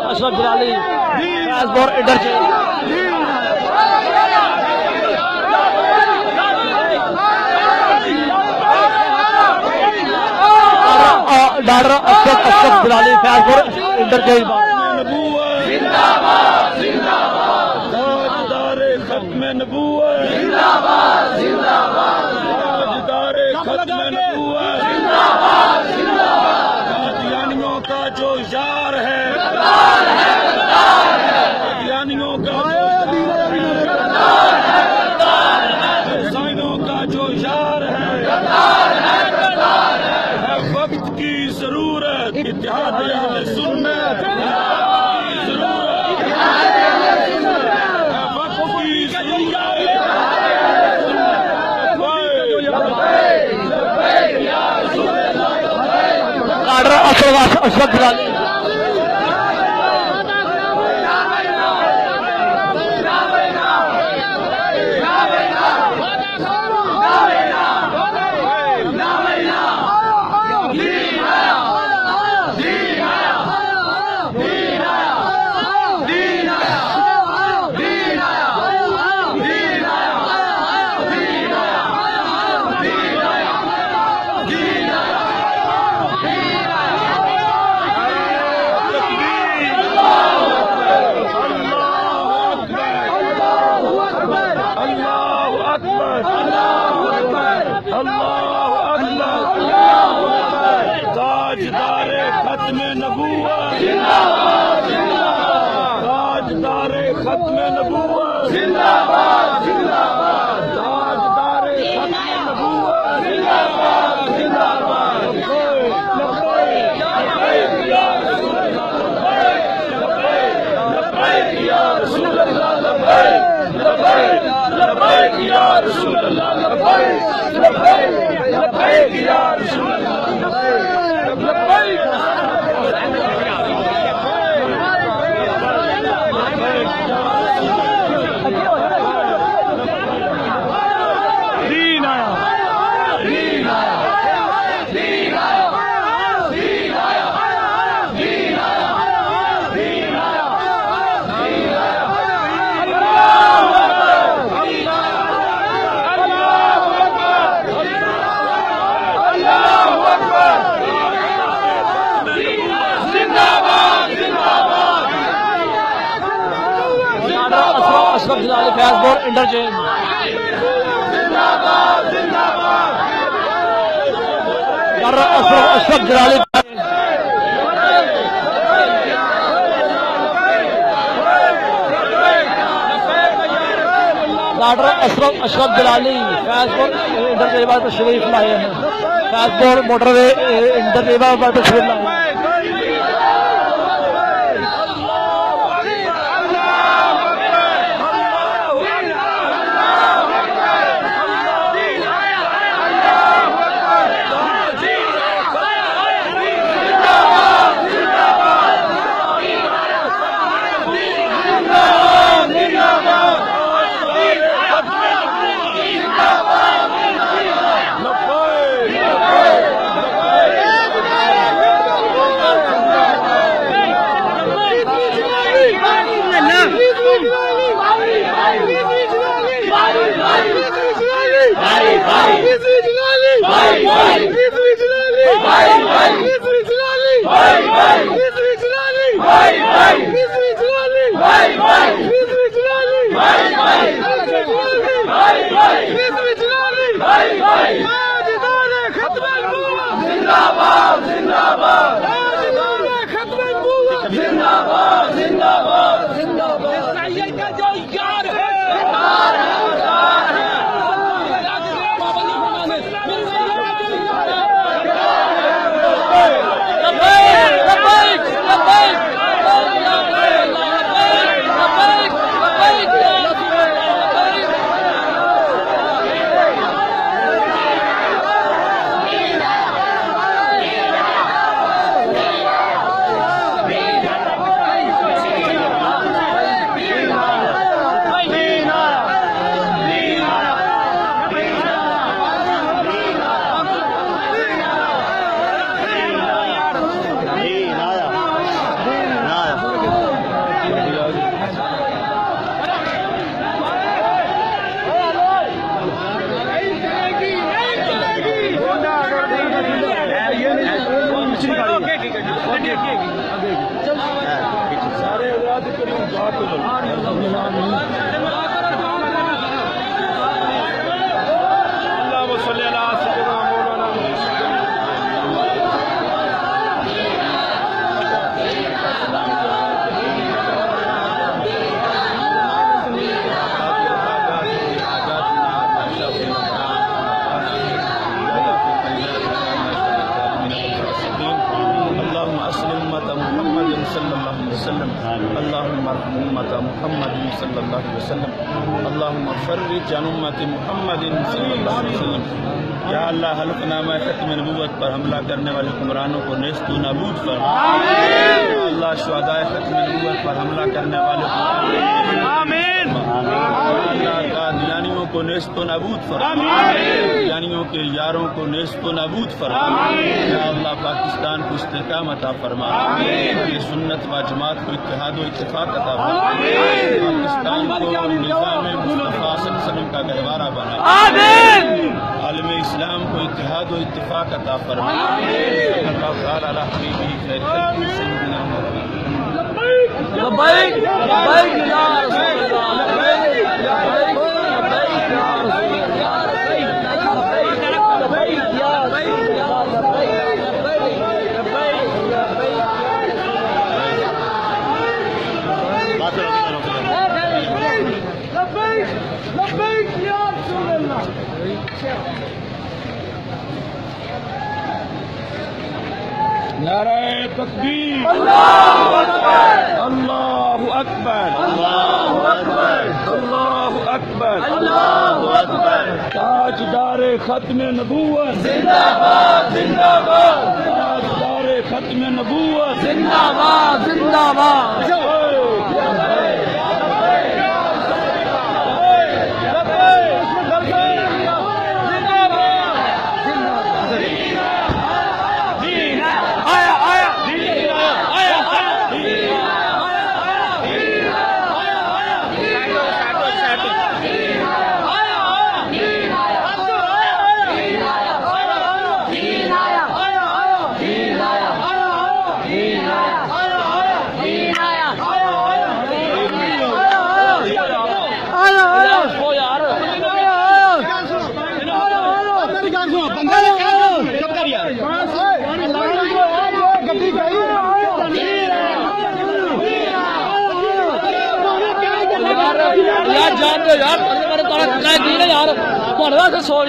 اشرف جلالی فیض پور interchange doctor اشرف جلالی فیض پور interchange ختم نبوت زندہ باد زندہ باد تاجدار ختم نبوت زندہ باد زندہ باد قادیانیوں کا جو یار ہے قادیانیوں کا حسینوں کا جو یار ہے وقت کی ضرورت اتحاد اہل سنت اشرف جلالی تاجدار ختم نبوت زندہ باد زندہ باد تاجدار ختم نبوت زندہ باد زندہ باد تاجدار ختم نبوت زندہ باد زندہ باد لبیک یا رسول اللہ لبیک لبیک یا رسول اللہ لبیک لبیک یا رسول اللہ اشرف جلالی فیض پور انٹرچینج اشرف جلالی ڈاکٹر اشرف جلالی فیض پور انٹرچینج پر تشریف لائے ہیں فیض پور موٹر وے انٹرچینج پر تشریف لائے ہیں سارے حضرات کریم دعا کرو اللهم صل على سيدنا مولانا اللهم اسلم امة محمد صلى الله عليه وسلم اللهم ارحم امة محمد صلى الله عليه وسلم اللهم فرج عن امة محمد صلى الله عليه وسلم یا اللہ حلف نامہ ختم نبوت پر حملہ کرنے والے حکمرانوں کو نیست و نابود فرما یا اللہ شہدائے ختم نبوت پر حملہ کرنے والے آمین اللہ قادیانیوں کو نیست و نابود فرما قادیانیوں کے یاروں کو نیست و نابود فرما یا اللہ پاکستان کو استحکام عطا فرما یہ سنت و جماعت کو اتحاد و اتفاق عطا فرما پاکستان کو نظام مصطفیٰ صلی اللہ علیہ وسلم کا گہوارہ بنا عالم اسلام کو اتحاد و اتفاق عطا فرما اللہ تعالی علی حبیبی خیر خلق سیدنا محمد لبیک لبیک یا رسول اللہ لبیک لبیک لبیک یا رسول اللہ لبیک لبیک یا رسول اللہ لبیک لبیک لبیک یا رسول اللہ نعرہ تکبیر اللہ اکبر اللہ اکبر اللہ اکبر اللہ اکبر اللہ اکبر تاجدار ختم نبوت زندہ باد زندہ باد تاجدار ختم نبوت زندہ باد زندہ باد یار جان دو یار یار تھوڑا سا سو